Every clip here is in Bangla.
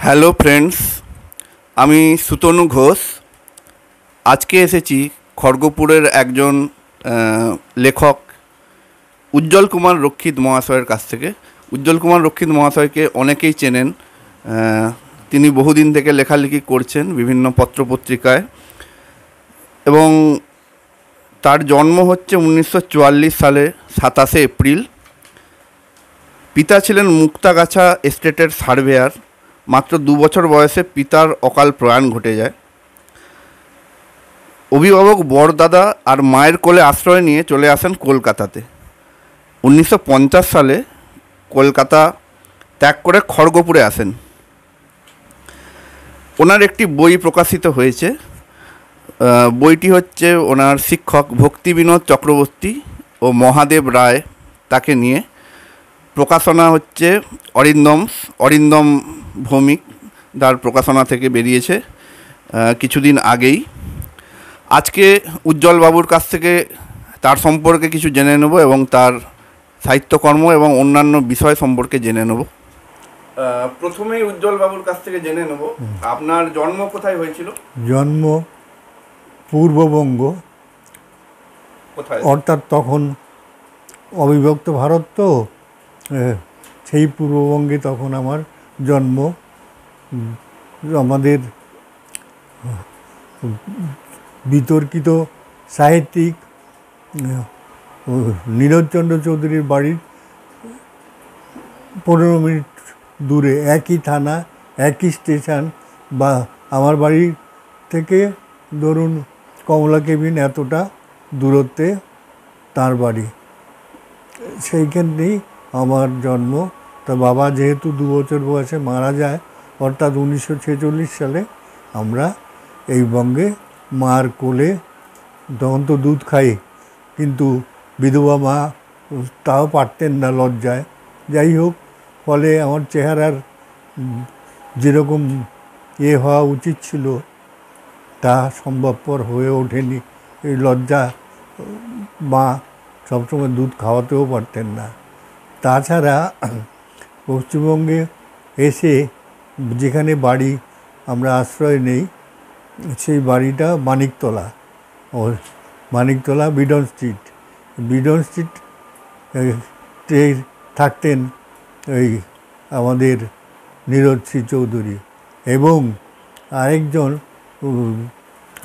হ্যালো ফ্রেন্ডস, আমি সুতনু ঘোষ। আজকে এসেছি খড়গপুরের একজন লেখক উজ্জ্বল কুমার রক্ষিত মহাশয়ের কাছ থেকে। উজ্জ্বল কুমার রক্ষিত মহাশয়কে অনেকেই চেনেন। তিনি বহুদিন থেকে লেখালেখি করছেন বিভিন্ন পত্রপত্রিকায়, এবং তার জন্ম হচ্ছে 1944 সালে 27শে এপ্রিল। পিতা ছিলেন মুক্তাগাছা এস্টেটের সার্ভেয়ার। মাত্র 2 বছর বয়সে পিতার অকাল প্রয়াণ ঘটে যায়। অভিভাবক বড়দাদা আর মায়ের কোলে আশ্রয় নিয়ে চলে আসেন কলকাতাতে। 1950 সালে কলকাতা ত্যাগ করে খড়গপুরে আসেন। ওনার একটি বই প্রকাশিত হয়েছে। বইটি হচ্ছে ওনার শিক্ষক ভক্তিবিনোদ চক্রবর্তী ও মহাদেব রায় তাকে নিয়ে। প্রকাশনা হচ্ছে অরিন্দম ভৌমিক, তার প্রকাশনা থেকে বেরিয়েছে কিছুদিন আগেই। আজকে উজ্জ্বল বাবুর কাছ থেকে তার সম্পর্কে কিছু জেনে নেব এবং তার সাহিত্যকর্ম এবং অন্যান্য বিষয় সম্পর্কে জেনে নেব। প্রথমেই উজ্জ্বল বাবুর কাছ থেকে জেনে নেব, আপনার জন্ম কোথায় হয়েছিল? জন্ম পূর্ববঙ্গ, কোথায়? অর্থাৎ তখন অবিভক্ত ভারত, তো সেই পূর্ববঙ্গে তখন আমার জন্ম। আমাদের বিতর্কিত সাহিত্যিক নীরজচন্দ্র চৌধুরীর বাড়ির 15 মিনিট দূরে, একই থানা, একই স্টেশন, বা আমার বাড়ি থেকে ধরুন কমলা কেবিন এতটা দূরত্বে তার বাড়ি। সেইখানেই আমার জন্ম। তা বাবা যেহেতু 2 বছর বয়সে মারা যায়, অর্থাৎ 1946 সালে আমরা এই বঙ্গে মার কোলে, তখন তো দুধ খাই, কিন্তু বিধবা মা তাও পারতেন না লজ্জায়। যাই হোক, ফলে আমার চেহারার যেরকম হওয়া উচিত ছিল তা সম্ভবপর হয়ে ওঠেনি। এই লজ্জা, মা সবসময় দুধ খাওয়াতেও পারতেন না। তাছাড়া পশ্চিমবঙ্গে এসে যেখানে বাড়ি আমরা আশ্রয় নেই, সেই বাড়িটা মানিকতলা, বিডন স্ট্রিটে থাকতেন ওই আমাদের নীরজ চৌধুরী, এবং আরেকজন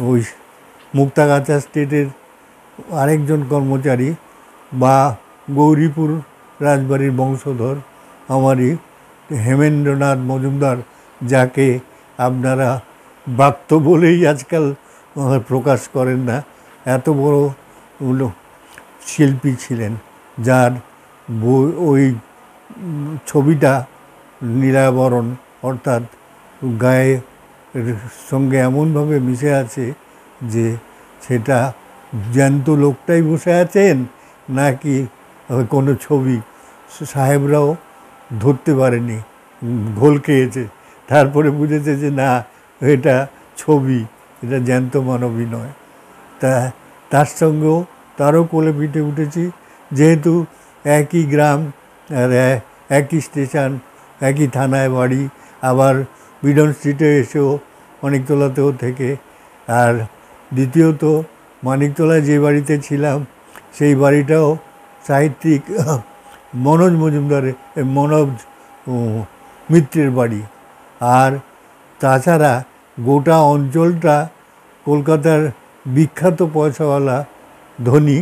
ওই মুক্তাগাছা স্টেটের আরেকজন কর্মচারী বা গৌরীপুর রাজবাড়ির বংশধর আমারই হেমেন্দ্রনাথ মজুমদার, যাকে আপনারা ব্রাত্য বলেই আজকাল প্রকাশ করেন না। এত বড় শিল্পী ছিলেন, যার ওই ছবিটা নীলাবরণ, অর্থাৎ গায়ের সঙ্গে এমনভাবে মিশে আছে যে সেটা জ্যান্ত লোকটাই বসে আছেন নাকি কোনো ছবি, সাহেবরাও ধরতে পারেনি, ঘোল খেয়েছে। তারপরে বুঝেছে যে না, এটা ছবি, এটা জ্যান্ত মানবী নয়। তার সঙ্গেও তারও কোলে পিঠে উঠেছি, যেহেতু একই গ্রাম আর একই স্টেশন, একই থানায় বাড়ি, আবার বিডন স্ট্রিটে এসেও মানিকতলাতেও থেকে। আর দ্বিতীয়ত, মানিকতলায় যে বাড়িতে ছিলাম সেই বাড়িটাও সাহিত্যিক মনোজ মিত্রের বাড়ি। আর তাছাড়া গোটা অঞ্চলটা কলকাতার বিখ্যাত পয়সাওয়ালা ধনী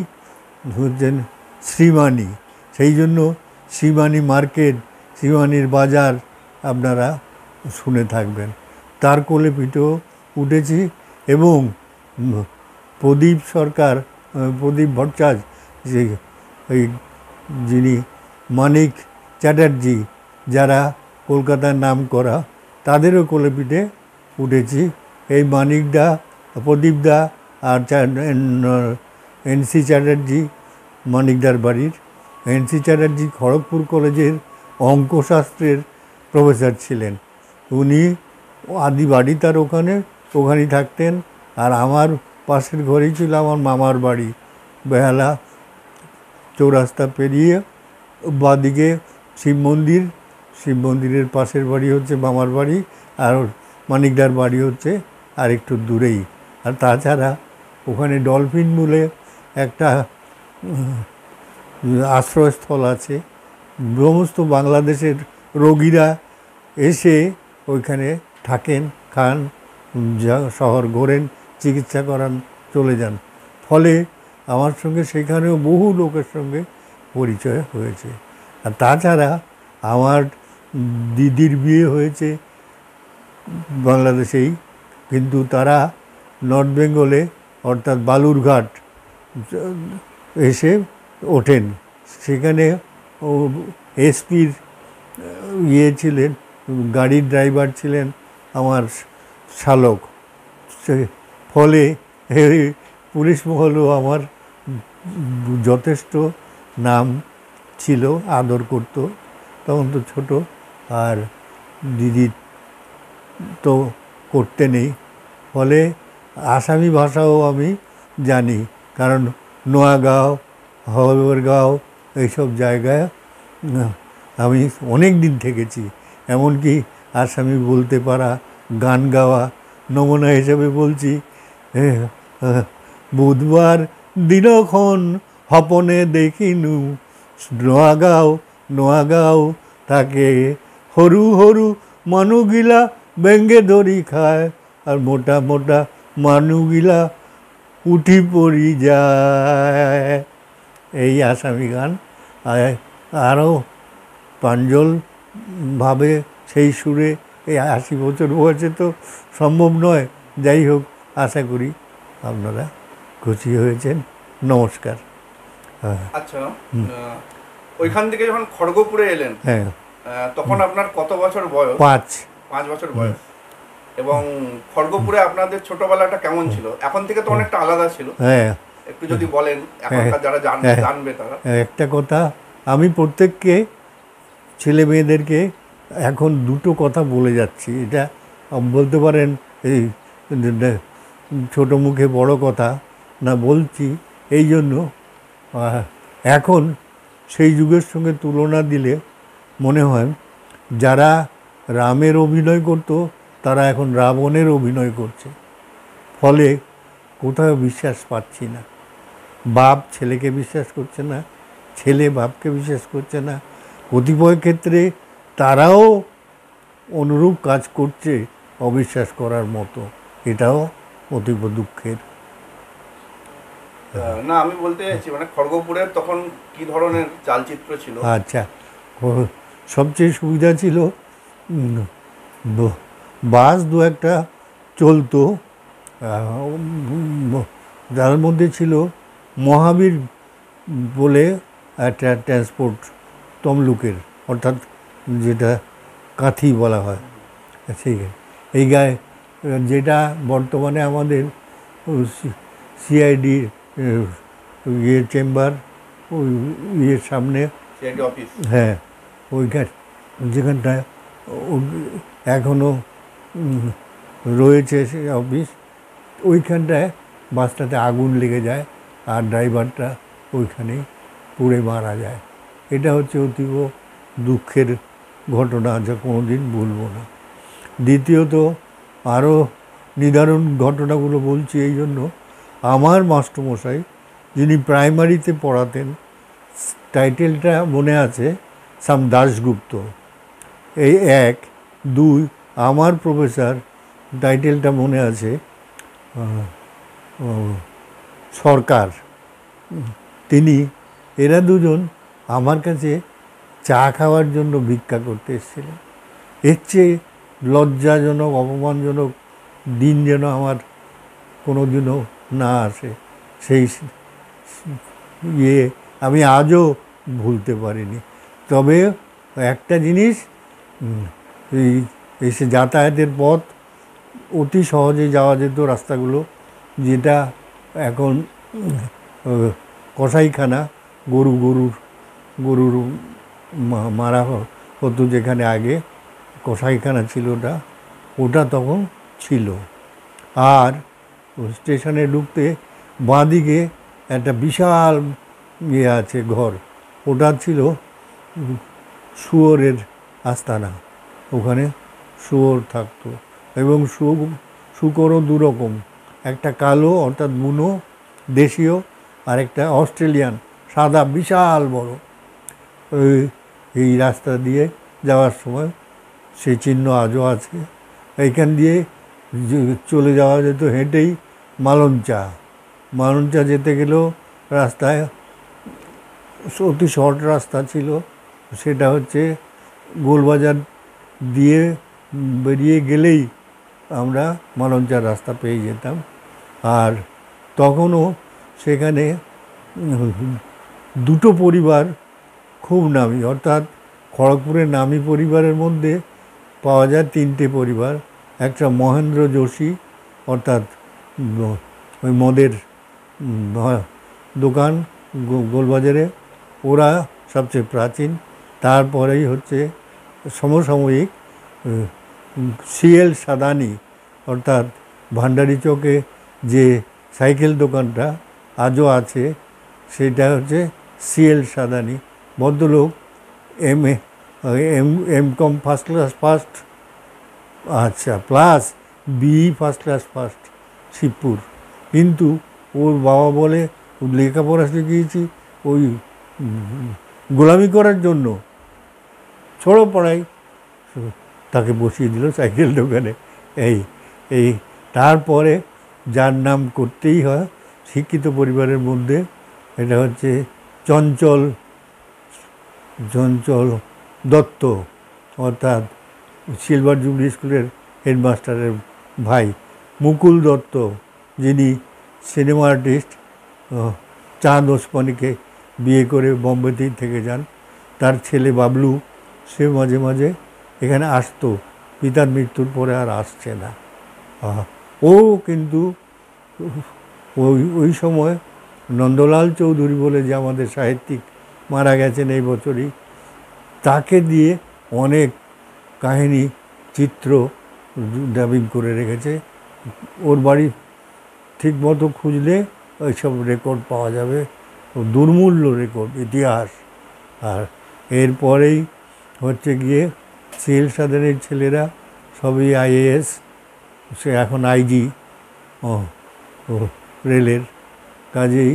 হচ্ছেন শ্রীমানি, সেই জন্য শ্রীমানি মার্কেট, শ্রীমানির বাজার আপনারা শুনে থাকবেন। তার কোলে পিঠেও উঠেছি। এবং প্রদীপ ভট্টাচার্য, যে এই যিনি মানিক চ্যাটার্জি, যারা কলকাতার নাম করা, তাদেরও কোলে পিঠে উঠেছি। এই মানিকদা, প্রদীপদা আর এনসি চ্যাটার্জি মানিকদার বাড়ির। এনসি চ্যাটার্জি খড়গপুর কলেজের অঙ্কশাস্ত্রের প্রফেসর ছিলেন। উনি আদি বাড়ি তার ওখানেই থাকতেন। আর আমার পাশের ঘরেই ছিল আমার মামার বাড়ি, বেহালা চৌরাস্তা পেরিয়ে বাদিকে শিব মন্দিরের পাশের বাড়ি হচ্ছে মামার বাড়ি, আর মানিকদার বাড়ি হচ্ছে আর একটু দূরেই। আর তাছাড়া ওখানে ডলফিন বলে একটা আশ্রয়স্থল আছে। সমস্ত বাংলাদেশের রোগীরা এসে ওইখানে থাকেন, খান, শহর ঘোরেন, চিকিৎসা করান, চলে যান। ফলে আমার সঙ্গে সেখানেও বহু লোকের সঙ্গে পরিচয় হয়েছে। আর তাছাড়া আমার দিদির বিয়ে হয়েছে বাংলাদেশেই, কিন্তু তারা নর্থ বেঙ্গলে অর্থাৎ বালুরঘাট এসে ওঠেন। সেখানে ও এসপির ইয়ে ছিলেন, গাড়ির ড্রাইভার ছিলেন আমার শালক। ফলে পুলিশ মহলেও আমার যথেষ্ট নাম ছিল, আদর করতো। তখন তো ছোট, আর দিদি তো করতে নেই। ফলে আসামি ভাষাও আমি জানি, কারণ নোয়াগাঁও, হবিগঞ্জ এইসব জায়গায় আমি অনেক দিন থেকেছি। এমনকি আসামি বলতে পারা, গান গাওয়া, নমুনা হিসেবে বলছি, বুধবার দিনক্ষণ হপনে দেখিনু নোয়াগাঁও নোয়াগাঁও তাকে হরু হরু মানুগিলা ব্যঙ্গে ধরি খায়, আর মোটা মোটা মানুগিলা উঠি পড়ি যায়। এই আসামি গান। আরও প্রাঞ্জলভাবে সেই সুরে, এই 80 বছর বয়সে তো সম্ভব নয়। যাই হোক, আশা করি আপনারা খুশি হয়েছেন। নমস্কার। আচ্ছা, ওইখান থেকে যখন খড়গপুরে এলেন, হ্যাঁ, তখন আপনার কত বছর বয়স? 5 বছর বয়স। এবং খড়গপুরে আপনাদের ছোটবেলাটা কেমন ছিল? এখন থেকে তো অনেকটা আলাদা ছিল। হ্যাঁ, একটু যদি বলেন, এখনকার যারা জানবে তারা। একটা কথা আমি প্রত্যেককে, ছেলে মেয়েদেরকে এখন দুটো কথা বলে যাচ্ছি। এটা বলতে পারেন এই ছোটো মুখে বড় কথা না বলছি এই জন্য, এখন সেই যুগের সঙ্গে তুলনা দিলে মনে হয় যারা রামের অভিনয় করত তারা এখন রাবণের অভিনয় করছে। ফলে কোথাও বিশ্বাস পাচ্ছি না। বাপ ছেলেকে বিশ্বাস করছে না, ছেলে বাপকে বিশ্বাস করছে না। কতিপয় ক্ষেত্রে তারাও অনুরূপ কাজ করছে অবিশ্বাস করার মতো। এটাও অতীব দুঃখের। না, আমি বলতে চাইছি মানে খড়গপুরের তখন কি ধরনের চালচিত্র ছিল? আচ্ছা, সবচেয়ে সুবিধা ছিল বাস দু একটা চলতো, যার মধ্যে ছিল মহাবীর বলে একটা ট্রান্সপোর্ট, তমলুকের, অর্থাৎ যেটা কাঁথি বলা হয়। সেই এই গায়ে যেটা বর্তমানে আমাদের সিআইডি ইয়ে চেম্বার, ওই ইয়ের সামনে, অফিস, হ্যাঁ, ওইখান যেখানটায় এখনও রয়েছে সে অফিস, ওইখানটায় বাসটাতে আগুন লেগে যায় আর ড্রাইভারটা ওইখানেই পুড়ে মারা যায়। এটা হচ্ছে অতীব দুঃখের ঘটনা, যা কোনো দিন ভুলব না। দ্বিতীয়ত, আরও নিদারুণ ঘটনাগুলো বলছি এই জন্য, আমার মাস্টারমশাই যিনি প্রাইমারিতে পড়াতেন, টাইটেলটা মনে আছে, সাম দাশগুপ্ত। এই 1, 2, আমার প্রফেসর টাইটেলটা মনে আছে সরকার। তিনি, এরা দুজন আমার কাছে চা খাওয়ার জন্য ভিক্ষা করতে এসেছিলেন। এর চেয়ে লজ্জাজনক, অপমানজনক দিন যেন আমার কোনো দিনও না আসে। সেই ইয়ে আমি আজও ভুলতে পারিনি। তবে একটা জিনিস, এই এসে যাতায়াতের পথ অতি সহজে যাওয়া যেত রাস্তাগুলো, যেটা এখন কসাইখানা, গরুর মারা হতো যেখানে আগে কসাইখানা ছিল, ওটা তখন ছিল। আর স্টেশনে ঢুকতে বাঁদিকে একটা বিশাল ইয়ে আছে ঘর, ওটা ছিল শুয়োরের আস্তানা। ওখানে শুয়োর থাকতো, এবং শূকরও দুরকম, একটা কালো অর্থাৎ বুনো দেশীয়, আর একটা অস্ট্রেলিয়ান সাদা বিশাল বড়। ওই এই রাস্তা দিয়ে যাওয়ার সময় সেই চিহ্ন আজও আছে। এইখান দিয়ে চলে যাওয়া যেত হেঁটেই মালঞ্চা। মালঞ্চা যেতে গেলেও রাস্তায় অতি শর্ট রাস্তা ছিল, সেটা হচ্ছে গোলবাজার দিয়ে বেরিয়ে গেলেই আমরা মালঞ্চার রাস্তা পেয়ে যেতাম। আর তখনও সেখানে দুটো পরিবার খুব নামী, অর্থাৎ খড়গপুরের নামী পরিবারের মধ্যে পাওয়া যায় তিনটে পরিবার। একটা মহেন্দ্র যোশী, অর্থাৎ ওই মদের দোকান গোলবাজারে, ওরা সবচেয়ে প্রাচীন। তারপরেই হচ্ছে সমসাময়িক সিএল সাদানি, অর্থাৎ ভান্ডারি চকে যে সাইকেল দোকানটা আজও আছে, সেটা হচ্ছে সিএল সাদানি। ভদ্রলোক এম.কম ফার্স্ট ক্লাস ফার্স্ট, আচ্ছা, plus BE first class first, Shibpur. কিন্তু ওর বাবা বলে লেখাপড়া শিখিয়েছি ওই গোলামি করার জন্য, ছোড়ো পড়াই, তাকে বসিয়ে দিল সাইকেল দোকানে। এই এই তারপরে যার নাম করতেই হয় শিক্ষিত পরিবারের মধ্যে, এটা হচ্ছে চঞ্চল দত্ত, অর্থাৎ সিলভার জুবলি স্কুলের হেডমাস্টারের ভাই। মুকুল দত্ত, যিনি সিনেমা আর্টিস্ট, চাঁদ ওসমানীকে বিয়ে করে বম্বেতেই থেকে যান। তার ছেলে বাবলু, সে মাঝে মাঝে এখানে আসতো, পিতার মৃত্যুর পরে আর আসছে না। ও কিন্তু ওই সময় নন্দলাল চৌধুরী বলে যে আমাদের সাহিত্যিক মারা গেছেন এই বছরই, তাকে দিয়ে অনেক কাহিনী চিত্র ডাবিং করে রেখেছে। ওর বাড়ি ঠিক মতো খুঁজলে ওইসব রেকর্ড পাওয়া যাবে, দুর্মূল্য রেকর্ড, ইতিহাস। আর এরপরেই হচ্ছে গিয়ে সিএল সাদানির ছেলেরা সবই আইএএস, সে এখন আইজি রেলের। কাজেই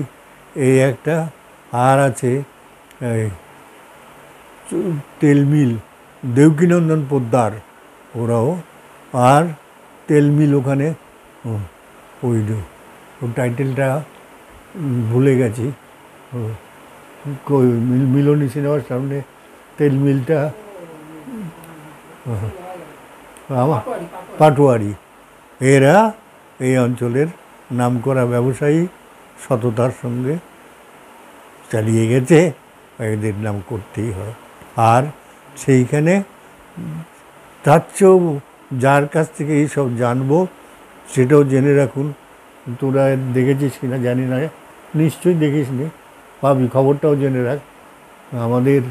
এই একটা। আর আছে তেলমিল, দেউকিনন্দন পোদ্দার, ওরাও। আর তেলমিল ওখানে, ওই টাইটেলটা ভুলে গেছি, মিলনী সিনেমার সামনে তেলমিলটা পাটোয়ারি। এরা এই অঞ্চলের নামকরা ব্যবসায়ী, সততার সঙ্গে চালিয়ে গেছে, এদের নাম করতেই হয়। আর সেইখানে তার চেয়েও যার কাছ থেকে এইসব জানবো সেটাও জেনে রাখুন। তোরা দেখেছিস কিনা জানি না, নিশ্চয়ই দেখিস নি, পাবি, খবরটাও জেনে রাখ। আমাদের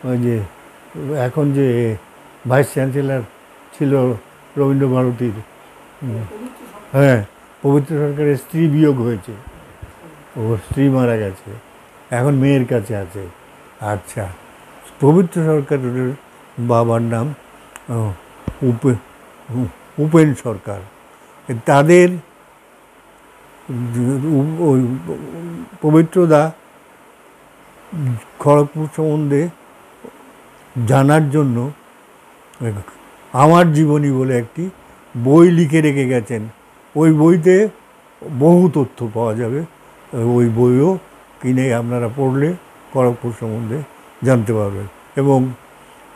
ওই যে এখন যে ভাইস চ্যান্সেলর ছিল রবীন্দ্রভারতীর, হ্যাঁ, পবিত্র সরকারের স্ত্রী বিয়োগ হয়েছে, ওর স্ত্রী মারা গেছে, এখন মেয়ের কাছে আছে। আচ্ছা, পবিত্র সরকারের বাবার নাম উপেন সরকার। তাদের ওই পবিত্রদা খড়গপুর সম্বন্ধে জানার জন্য আমার জীবনী বলে একটি বই লিখে রেখে গেছেন। ওই বইতে বহু তথ্য পাওয়া যাবে, ওই বইও কিনে আপনারা পড়লে খড়গপুর সম্বন্ধে জানতে পারবেন। এবং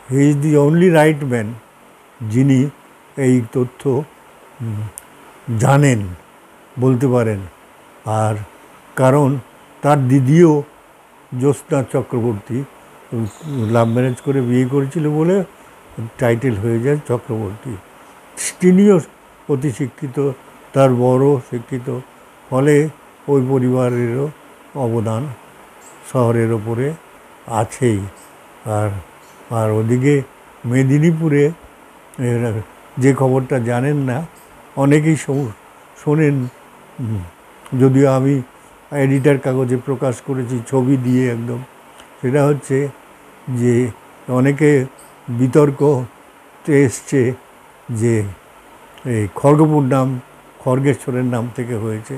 he is the only right man যিনি এই তথ্য জানেন, বলতে পারেন। আর কারণ তার দিদিও জ্যোৎস্না চক্রবর্তী লাভ ম্যারেজ করে বিয়ে করেছিল বলে টাইটেল হয়ে যায় চক্রবর্তী। তিনিও অতি শিক্ষিত, তার বড় শিক্ষিত, ফলে ওই পরিবারেরও অবদান শহরের ওপরে আছেই। আর ওদিকে মেদিনীপুরে যে খবরটা জানেন না অনেকেই শোনেন, যদিও আমি এডিটার কাগজে প্রকাশ করেছি ছবি দিয়ে একদম, সেটা হচ্ছে যে অনেকে বিতর্ক এসছে যে এই খড়গপুর নাম খড়গেশ্বরের নাম থেকে হয়েছে।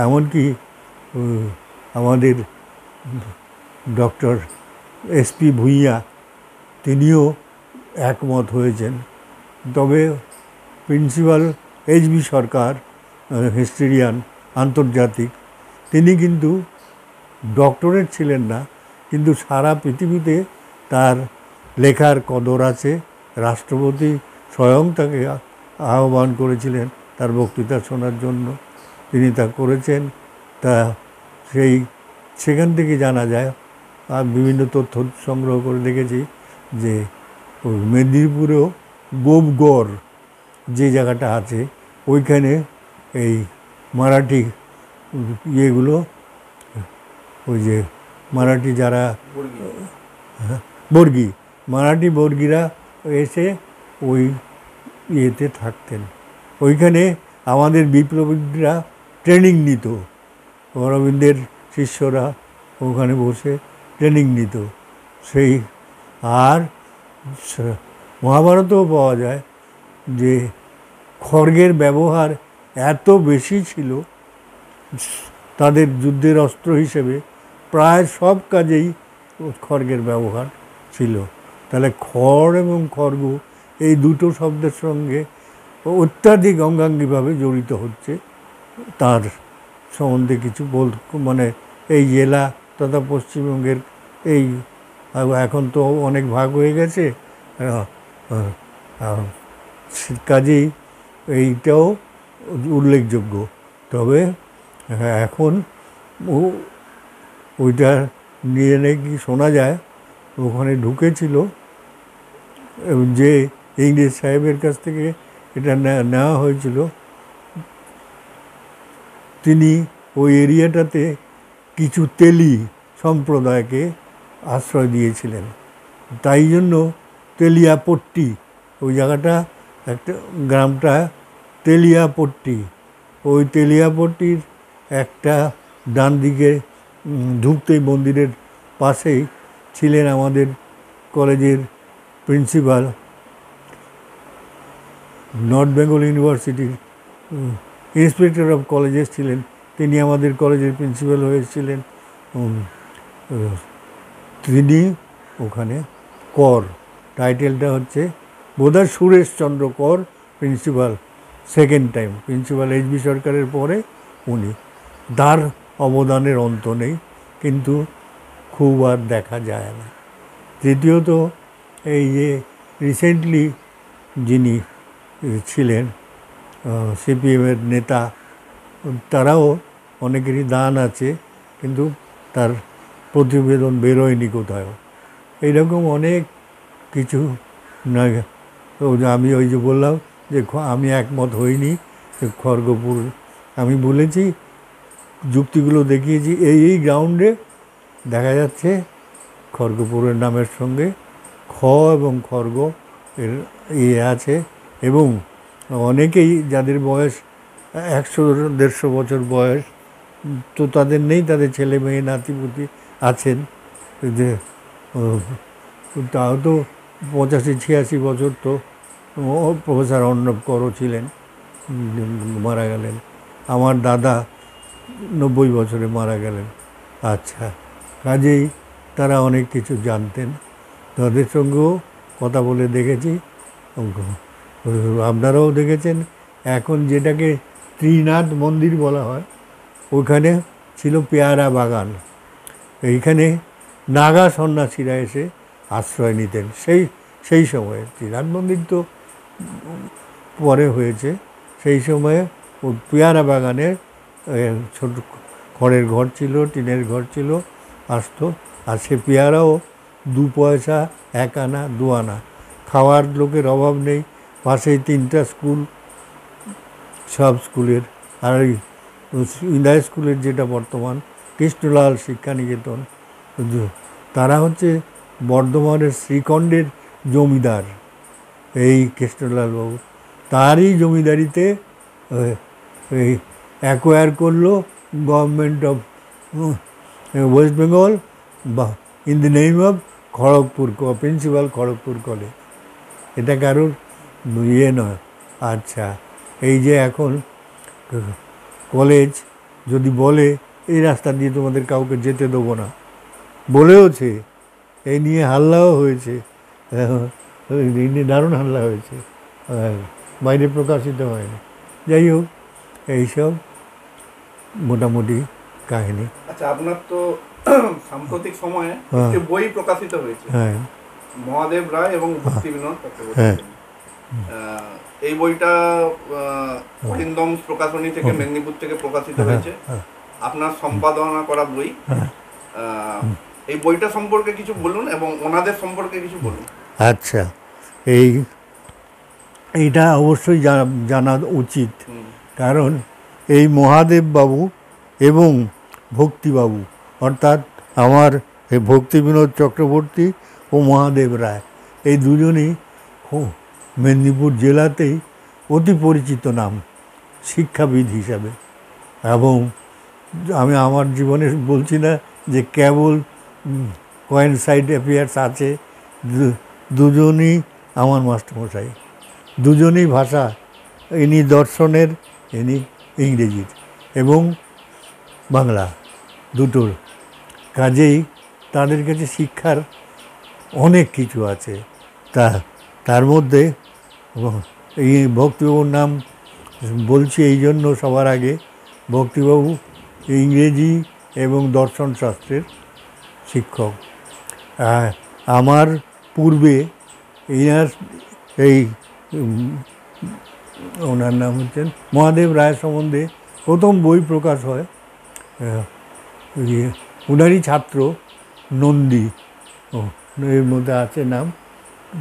এমনকি আমাদের ডক্টর এসপি ভূঁইয়া তিনিও একমত হয়েছেন। তবে প্রিন্সিপাল এইচ.বি. সরকার, হিস্টোরিয়ান আন্তর্জাতিক, তিনি কিন্তু ডক্টরেট ছিলেন না, কিন্তু সারা পৃথিবীতে তার লেখার কদর আছে। রাষ্ট্রপতি স্বয়ং তাকে আহ্বান করেছিলেন তার বক্তৃতা শোনার জন্য, তিনি তা করেছেন। তা সেখান থেকে জানা যায়, আর বিভিন্ন তথ্য সংগ্রহ করে দেখেছি যে মেদিনীপুরেও গোপগড় যে জায়গাটা আছে ওইখানে এই মারাঠি ইয়েগুলো, ওই যে মারাঠি যারা বর্গী, মারাঠি বর্গীরা এসে ওই ইয়েতে থাকতেন। ওইখানে আমাদের বিপ্লবীরা ট্রেনিং নিত, অরবিন্দের শিষ্যরা ওখানে বসে ট্রেনিং নিত। সেই আর মহাভারতেও পাওয়া যায় যে খড়গের ব্যবহার এত বেশি ছিল, তাদের যুদ্ধের অস্ত্র হিসেবে প্রায় সব কাজেই খড়গের ব্যবহার ছিল। তাহলে খড় এবং খড়গ এই দুটো শব্দের সঙ্গে অত্যাধিক অঙ্গাঙ্গিভাবে জড়িত হচ্ছে। তার সম্বন্ধে কিছু মানে এই জেলা তথা পশ্চিমবঙ্গের এই এখন তো অনেক ভাগ হয়ে গেছে, কাজেই এইটাও উল্লেখযোগ্য। তবে এখন ওইটা নিয়ে নাকি শোনা যায় ওখানে ঢুকেছিল যে ইংরেজ সাহেবের কাছ থেকে এটা নেওয়া হয়েছিল, তিনি ওই এরিয়াটাতে কিছু তেলি সম্প্রদায়কে আশ্রয় দিয়েছিলেন। তাই জন্য তেলিয়াপট্টি ওই জায়গাটা, একটা গ্রামটা তেলিয়াপট্টি, ওই তেলিয়াপট্টির একটা ডান দিকে ঢুকতেই মন্দিরের পাশেই ছিলেন আমাদের কলেজের প্রিন্সিপাল, নর্থ বেঙ্গল ইউনিভার্সিটির ইন্সপেক্টর অফ কলেজেস ছিলেন, তিনি আমাদের কলেজের প্রিন্সিপাল হয়েছিলেন। তিনি ওখানে কর, টাইটেলটা হচ্ছে বোধহয় সুরেশচন্দ্র কর প্রিন্সিপাল, সেকেন্ড টাইম প্রিন্সিপাল এইচ.বি. সরকারের পরে উনি। তার অবদানের অন্ত নেই, কিন্তু খুব আর দেখা যায় না। তৃতীয়ত এই যে রিসেন্টলি যিনি ছিলেন সিপিএমের নেতা, তারাও অনেকেরই দান আছে, কিন্তু তার প্রতিবেদন বেরোয়নি কোথাও। এইরকম অনেক কিছু না। আমি ওই যে বললাম যে আমি একমত হইনি খড়গপুর, আমি বলেছি যুক্তিগুলো দেখিয়েছি, এই গ্রাউন্ডে দেখা যাচ্ছে খড়গপুরের নামের সঙ্গে খ এবং খড়গ এর ইয়ে আছে। এবং অনেকেই যাদের বয়স 100-150 বছর বয়স, তো তাদের নেই, তাদের ছেলে মেয়ে নাতিপুতি আছেন, যে তাও তো 85-86 বছর। তো প্রফেসর অর্ণব করও ছিলেন, মারা গেলেন। আমার দাদা 90 বছরে মারা গেলেন। আচ্ছা, কাজেই তারা অনেক কিছু জানতেন, তাদের সঙ্গেও কথা বলে দেখেছি। আপনারাও দেখেছেন, এখন যেটাকে ত্রিনাথ মন্দির বলা হয়, ওখানে ছিল পেয়ারা বাগান। এইখানে নাগা সন্ন্যাসীরা এসে আশ্রয় নিতেন সেই সময়ে। ত্রিনাথ মন্দির তো পরে হয়েছে, সেই সময়ে ও পেয়ারা বাগানে ছোট খড়ের ঘর ছিল, টিনের ঘর ছিল, আসতো। আর সে পেয়ারাও 2 পয়সা, 1 আনা, 2 আনা। খাওয়ার লোকের অভাব নেই, পাশেই 3টা স্কুল, সব স্কুলের। আর ওই ইন্ডিয়া স্কুলের যেটা বর্তমান কৃষ্ণলাল শিক্ষানিকেতন, তারা হচ্ছে বর্ধমানের শ্রীখণ্ডের জমিদার, এই কৃষ্ণলাল বাবু। তারই জমিদারিতে এই অ্যাকোয়ার করলো গভর্নমেন্ট অফ ওয়েস্ট বেঙ্গল বা in the name of Kharagpur principal Kharagpur college. এটা কারোর ইয়ে নয়। আচ্ছা, এই যে এখন কলেজ যদি বলে এই রাস্তা দিয়ে তোমাদের কাউকে যেতে দেবো না, বলেওছে, এই নিয়ে হাল্লাও হয়েছে, এই নিয়ে দারুণ হাল্লা হয়েছে, বাইরে প্রকাশিত হয়নি। যাই হোক, এইসব মোটামুটি কাহিনী। আচ্ছা, আপনার তো সাম্প্রতিক সময়ে হ্যাঁ। একটি বই প্রকাশিত হয়েছে, হ্যাঁ মহাদেব রায় এবং ভক্তি বিনোদ চক্রবর্তী। হ্যাঁ। এই বইটা অরিন্দম প্রকাশনী থেকে মেদিনীপুর থেকে প্রকাশিত হয়েছে, আপনার সম্পাদনা করা বই। এই বইটা সম্পর্কে কিছু বলুন এবং ওনাদের সম্পর্কে কিছু বলুন। আচ্ছা, এইটা অবশ্যই জানা উচিত, কারণ এই মহাদেব বাবু এবং ভক্তিবাবু, অর্থাৎ আমার এই ভক্তি বিনোদ চক্রবর্তী ও মহাদেব রায়, এই দুজনই মেদিনীপুর জেলাতেই অতি পরিচিত নাম শিক্ষাবিদ হিসাবে। এবং আমি আমার জীবনে বলছি না যে কেবল কোয়েনসাইড অ্যাফেয়ার্স আছে, দুজনই আমার মাস্টারমশাই, দুজনই ভাষা, ইনি দর্শনের, ইনি ইংরেজির এবং বাংলা দুটোর। কাজেই তাদের কাছে শিক্ষার অনেক কিছু আছে। তার মধ্যে এই ভক্তিবাবুর নাম বলছি এই জন্য সবার আগে, ভক্তিবাবু ইংরেজি এবং দর্শন শাস্ত্রের শিক্ষক। আমার পূর্বে এই ওনার নাম হচ্ছেন মহাদেব রায় সম্বন্ধে প্রথম বই প্রকাশ হয়, ওনারই ছাত্র নন্দী, এর মধ্যে আছে নাম,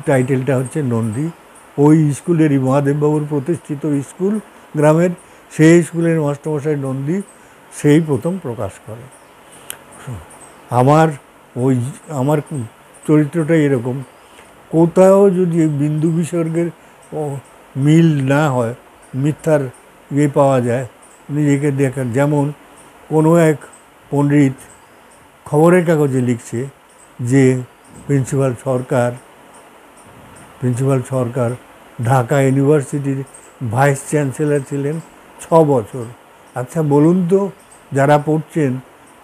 টাইটেলটা হচ্ছে নন্দী। ওই স্কুলেরই মহাদেববাবুর প্রতিষ্ঠিত স্কুল গ্রামের, সেই স্কুলের মাস্টারমশাই নন্দী সেই প্রথম প্রকাশ করে। আমার চরিত্রটা এরকম, কোথাও যদি বিন্দু বিসর্গের মিল না হয়, মিথ্যার পাওয়া যায়, নিজেকে দেখার। যেমন কোনো এক পণ্ডিত খবরের কাগজে লিখছে যে প্রিন্সিপাল সরকার ঢাকা ইউনিভার্সিটির ভাইস চ্যান্সেলর ছিলেন 6 বছর। আচ্ছা বলুন তো, যারা পড়ছেন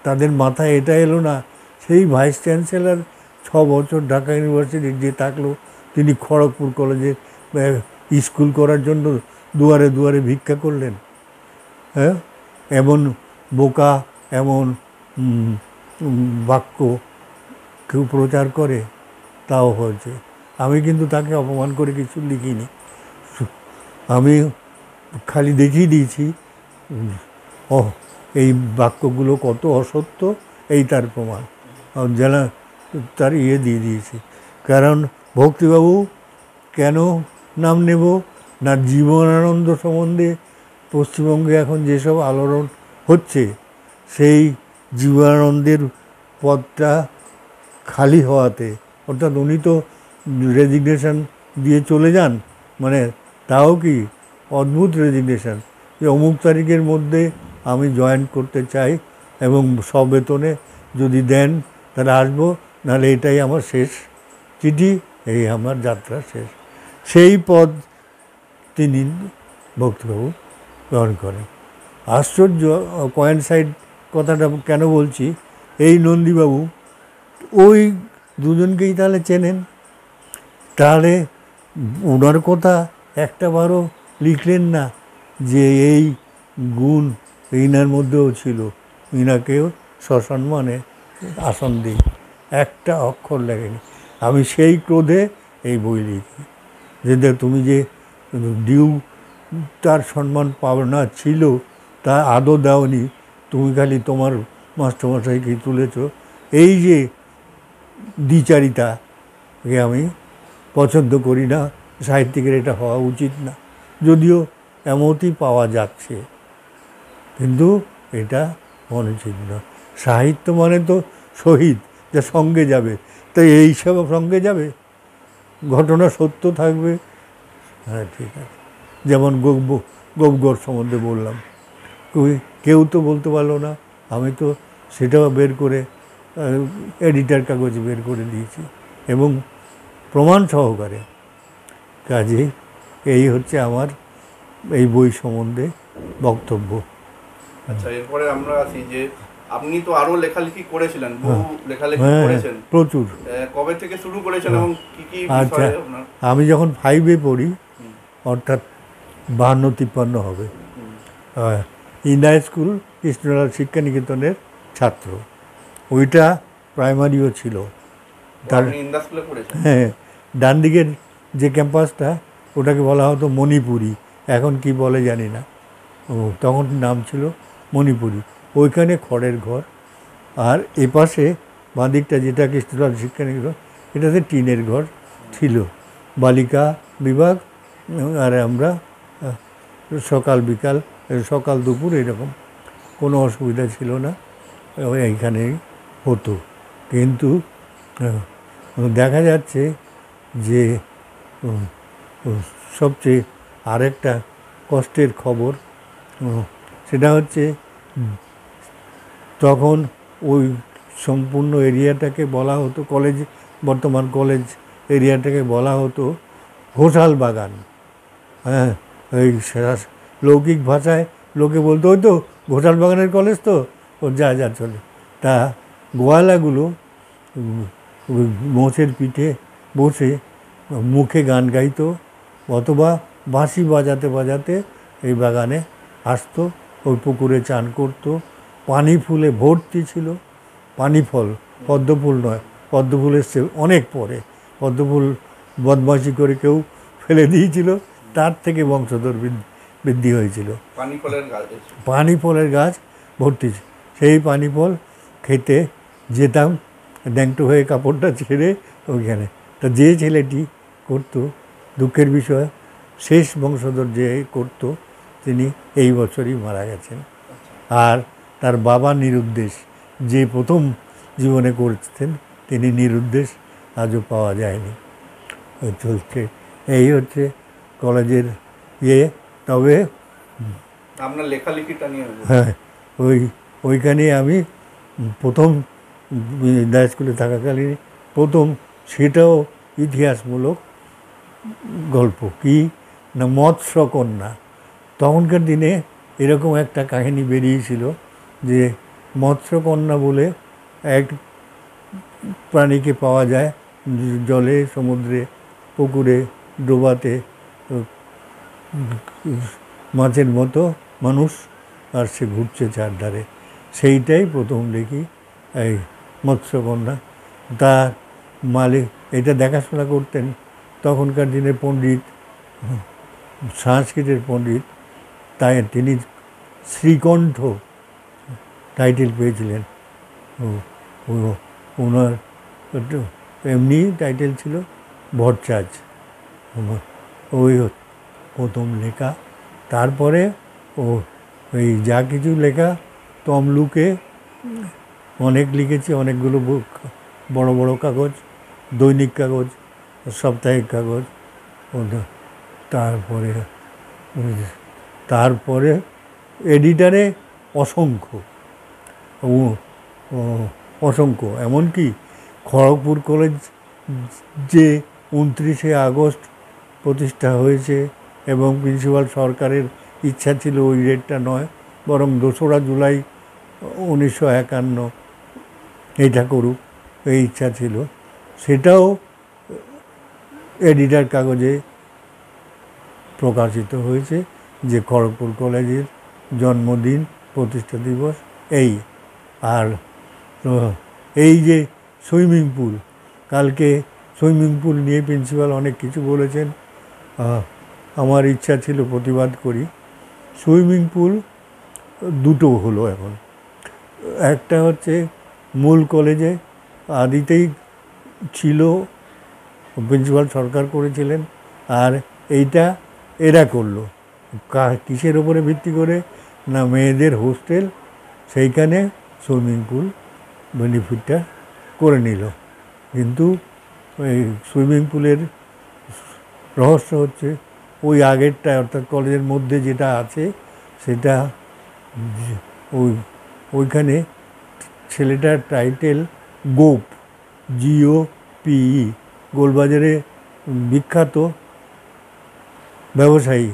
তাদের মাথায় এটা এলো না, সেই ভাইস চ্যান্সেলর 6 বছর ঢাকা ইউনিভার্সিটির যে থাকলো, তিনি খড়গপুর কলেজে স্কুল করার জন্য দুয়ারে দুয়ারে ভিক্ষা করলেন? হ্যাঁ, এমন বোকা, এমন বাক্য কেউ প্রচার করে? তাও হয়েছে। আমি কিন্তু তাকে অপমান করে কিছু লিখিনি, আমি খালি দেখিয়ে দিয়েছি এই বাক্যগুলো কত অসত্য, এই তার প্রমাণ, যারা তার দিয়ে দিয়েছি। কারণ ভক্তিবাবু কেন নাম নেব না, জীবনানন্দ সম্বন্ধে পশ্চিমবঙ্গে এখন যেসব আলোড়ন হচ্ছে, সেই জীবনানন্দের পদটা খালি হওয়াতে, অর্থাৎ উনি তো রেজিগনেশন দিয়ে চলে যান, মানে তাও কি অদ্ভুত রেজিগনেশন, যে অমুক তারিখের মধ্যে আমি জয়েন করতে চাই এবং সবেতনে যদি দেন তাহলে আসবো, নাহলে এটাই আমার শেষ চিঠি, এই আমার যাত্রা শেষ। সেই পদ তিনি ভক্তিবাবু গ্রহণ করেন। আশ্চর্য, কোয়েনসাইড কথাটা কেন বলছি, এই নন্দীবাবু ওই দুজনকেই তাহলে চেনেন, তাহলে ওনার কথা একটা বারও লিখলেন না যে এই গুণ ইনার মধ্যেও ছিল, ইনাকেও সসম্মানে আসন দিই, একটা অক্ষর লেখেনি। আমি সেই ক্রোধে এই বই লিখি যে তুমি যে ডিউ তার সম্মান পাওনা ছিল তা আদৌ দাওনি, তুমি খালি তোমার মাস্টারমশাইকে তুলেছ। এই যে দ্বিচারিতা, একে আমি পছন্দ করি না, সাহিত্যিকের এটা হওয়া উচিত না, যদিও এমনই পাওয়া যাচ্ছে, কিন্তু এটা অনুচিত না। সাহিত্য মানে তো শহীদ, যা সঙ্গে যাবে, তাই এই সব সঙ্গে যাবে, ঘটনা সত্য থাকবে। হ্যাঁ, ঠিক আছে। যেমন গোপগড় সম্বন্ধে বললাম, কেউ তো বলতে পারলো না, আমি তো সেটাও বের করে এডিটার কাগজ বের করে দিয়েছি এবং প্রমাণ সহকারে। কাজে এই হচ্ছে আমার এই বই সম্বন্ধে বক্তব্য। আচ্ছা, এরপরে আমরা আসি যে আপনি তো আরো লেখালেখি করেছিলেন, বহু লেখালেখি হ্যাঁ করেছেন, প্রচুর। কবে থেকে শুরু করেছেন এবং কি কি আচ্ছা, বিষয়ে আপনার? আমি যখন 5-এ পড়ি, অর্থাৎ 52-53 হবে, ইন্ডিয়া স্কুল কৃষ্ণলাল শিক্ষা নিকেতনের ছাত্র। ওইটা প্রাইমারিও ছিল। তার আপনি ইন্ডা স্কুলে পড়েছেন? হ্যাঁ, ডান দিকের যে ক্যাম্পাসটা ওটাকে বলা হতো মণিপুরি, এখন কি বলে জানি না। তখন নাম ছিল মণিপুরি। ওইখানে খড়ের ঘর, আর এপাশে বাঁ দিকটা যেটা কৃষ্ণলাল শিক্ষা নিকেতন, এটাতে টিনের ঘর ছিল। বালিকা বিভাগ, আর আমরা সকাল বিকাল, সকাল দুপুর এরকম কোনো অসুবিধা ছিল না, এইখানেই হতো। কিন্তু দেখা যাচ্ছে যে সবচেয়ে আরেকটা কষ্টের খবর, সেটা হচ্ছে তখন ওই সম্পূর্ণ এরিয়াটাকে বলা হতো কলেজ, বর্তমান কলেজ এরিয়াটাকে বলা হতো ঘোষাল বাগান। হ্যাঁ, ওই লৌকিক ভাষায় লোকে বলতো ওই তো ঘোষাল বাগানের কলেজ, তো ও যা যা চলে। তা গোয়ালাগুলো মোষের পিঠে বসে মুখে গান গাইতো, অথবা বাঁশি বাজাতে বাজাতে এই বাগানে আসতো, ওই পুকুরে চান করতো। পানি ফুলে ভর্তি ছিল। পানি ফল, পদ্মফুল নয়, পদ্মফুল এসছে অনেক পরে। পদ্মফুল বদমাশি করে কেউ ফেলে দিয়েছিল, তার থেকে বংশধর বৃদ্ধি হয়েছিল। পানি ফলের গাছ ভর্তি। সেই পানি ফল খেতে যেতাম ড্যাংটো হয়ে, কাপড়টা ছেড়ে ওইখানে। তা যে ছেলেটি করতো, দুঃখের বিষয় শেষ বংশধর যে করতো, তিনি এই বছরই মারা গেছেন। আর তার বাবা নিরুদ্দেশ, যে প্রথম জীবনে করতেন, তিনি নিরুদ্দেশ, আজও পাওয়া যায়নি। চলছে, এই হচ্ছে কলেজের ইয়ে। তবে আপনার লেখালেখিটা নিয়ে, হ্যাঁ, ওইখানে আমি প্রথম ইন্ডিয়া স্কুলে থাকাকালীন প্রথম, সেটাও ইতিহাসমূলক গল্প, কি না মৎস্যকন্যা। তখনকার দিনে এরকম একটা কাহিনী বেরিয়েছিল যে মৎস্যকন্যা বলে এক প্রাণীকে পাওয়া যায় জলে, সমুদ্রে, পুকুরে, ডোবাতে, মাছের মতো মানুষ, আর সে ঘুরছে চারধারে। সেইটাই প্রথম দেখি, এই মৎস্যকন্যা। তার মালিক এটা দেখাশোনা করতেন তখনকার দিনে পণ্ডিত, সংস্কৃতের পণ্ডিত, তাই তিনি শ্রীকণ্ঠ টাইটেল পেয়েছিলেন। ওনার এমনি টাইটেল ছিল ভট্টাচার্য। ওই প্রথম লেখা। তারপরে এই যা কিছু লেখা, তমলুকে অনেক লিখেছি, অনেকগুলো বুক, বড় বড় কাগজ, দৈনিক কাগজ, সাপ্তাহিক কাগজ। তারপরে এডিটারে অসংখ্য, অসংখ্য, এমনকি খড়গপুর কলেজ যে 29শে আগস্ট প্রতিষ্ঠা হয়েছে এবং প্রিন্সিপাল সরকারের ইচ্ছা ছিল ওই ডেটটা নয়, বরং 2রা জুলাই 1951 এইটা করুক, এই ইচ্ছা ছিল। সেটাও এডিটার কাগজে প্রকাশিত হয়েছে যে খড়গপুর কলেজের জন্মদিন, প্রতিষ্ঠা দিবস এই। আর এই যে সুইমিং পুল, কালকে সুইমিং পুল নিয়ে প্রিন্সিপাল অনেক কিছু বলেছেন, আমার ইচ্ছা ছিল প্রতিবাদ করি। সুইমিং পুল দুটো হলো এখন, একটা হচ্ছে মূল কলেজে আদিতেই ছিল, প্রিন্সিপাল সরকার করেছিলেন, আর এইটা এরা করলো কিসের ওপরে ভিত্তি করে, না মেয়েদের হোস্টেল, সেইখানে সুইমিং পুল বেনিফিটটা করে নিল। কিন্তু এই সুইমিং পুলের রহস্য হচ্ছে ওই আগেরটা, অর্থাৎ কলেজের মধ্যে যেটা আছে সেটা ওইখানে ছেলেটার টাইটেল গোপ, GOPE, গোলবাজারে বিখ্যাত ব্যবসায়ী।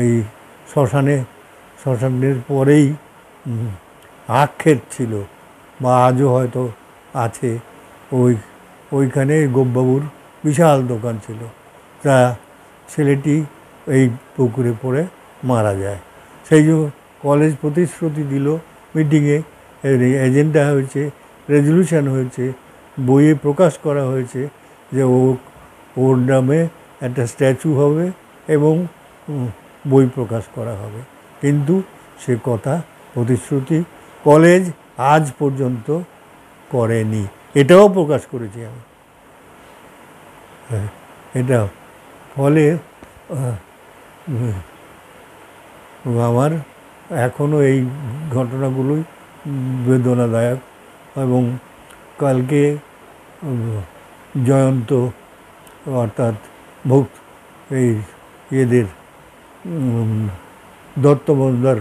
এই শ্মশানের পরেই আক্ষেপ ছিল বা আজও হয়তো আছে। ওইখানে গোপবাবুর বিশাল দোকান ছিল। তা ছেলেটি এই পুকুরে পড়ে মারা যায়। সেই জন্য কলেজ প্রতিশ্রুতি দিল মিটিংয়ে, এজেন্ডা হয়েছে, রেজলিউশন হয়েছে, বইয়ে প্রকাশ করা হয়েছে যে ওর নামে একটা স্ট্যাচু হবে এবং বই প্রকাশ করা হবে। কিন্তু সে কথা প্রতিশ্রুতি কলেজ আজ পর্যন্ত করেনি। এটাও প্রকাশ করেছি আমি। এটা ফলে আমার এখনও এই ঘটনাগুলোই বেদনাদায়ক। এবং কালকে জয়ন্ত অর্থাৎ ভক্ত এই এদের দত্ত বন্দ্যার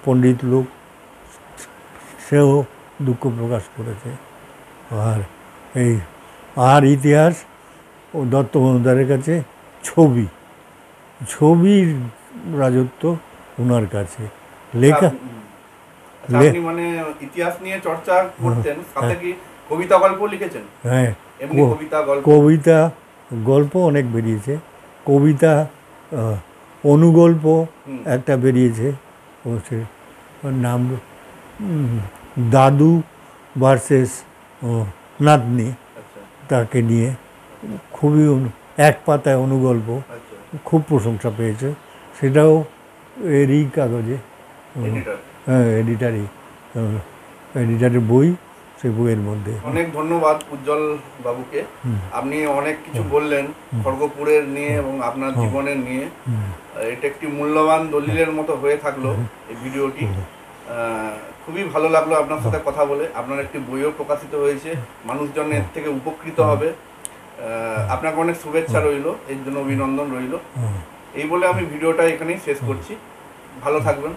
পণ্ডিত লোক, সেও দুঃখ প্রকাশ করেছে। আর ইতিহাস ও দত্ত বন্দ্যারের কাছে ছবির রাজত্ব ওনার কাছে। লেখা আপনি মানে ইতিহাস নিয়ে চর্চা করতেন, সাথে কি কবিতা গল্প লিখেছেন? হ্যাঁ, এমনি কবিতা গল্প অনেক বেরিয়েছে। কবিতা অনুগল্প একটা বেরিয়েছে, ওর নাম দাদু ভার্সেস নাতনি, তাকে নিয়ে খুবই এক পাতায় অনুগল্প, খুব প্রশংসা পেয়েছে। সেটাও এরই কাগজে, হ্যাঁ, এডিটারের বই, সেই বইয়ের মধ্যে। অনেক ধন্যবাদ উজ্জ্বল বাবুকে। আপনি অনেক কিছু বললেন খড়গপুরের নিয়ে এবং আপনার জীবনের নিয়ে। এটা একটি মূল্যবান দলিলের মতো হয়ে থাকলো এই ভিডিওটি। খুবই ভালো লাগলো আপনার সাথে কথা বলে। আপনার একটি বইও প্রকাশিত হয়েছে, মানুষজন এর থেকে উপকৃত হবে। আপনাকে অনেক শুভেচ্ছা রইল, এর জন্য অভিনন্দন রইল। এই বলে আমি ভিডিওটা এখানেই শেষ করছি। ভালো থাকবেন।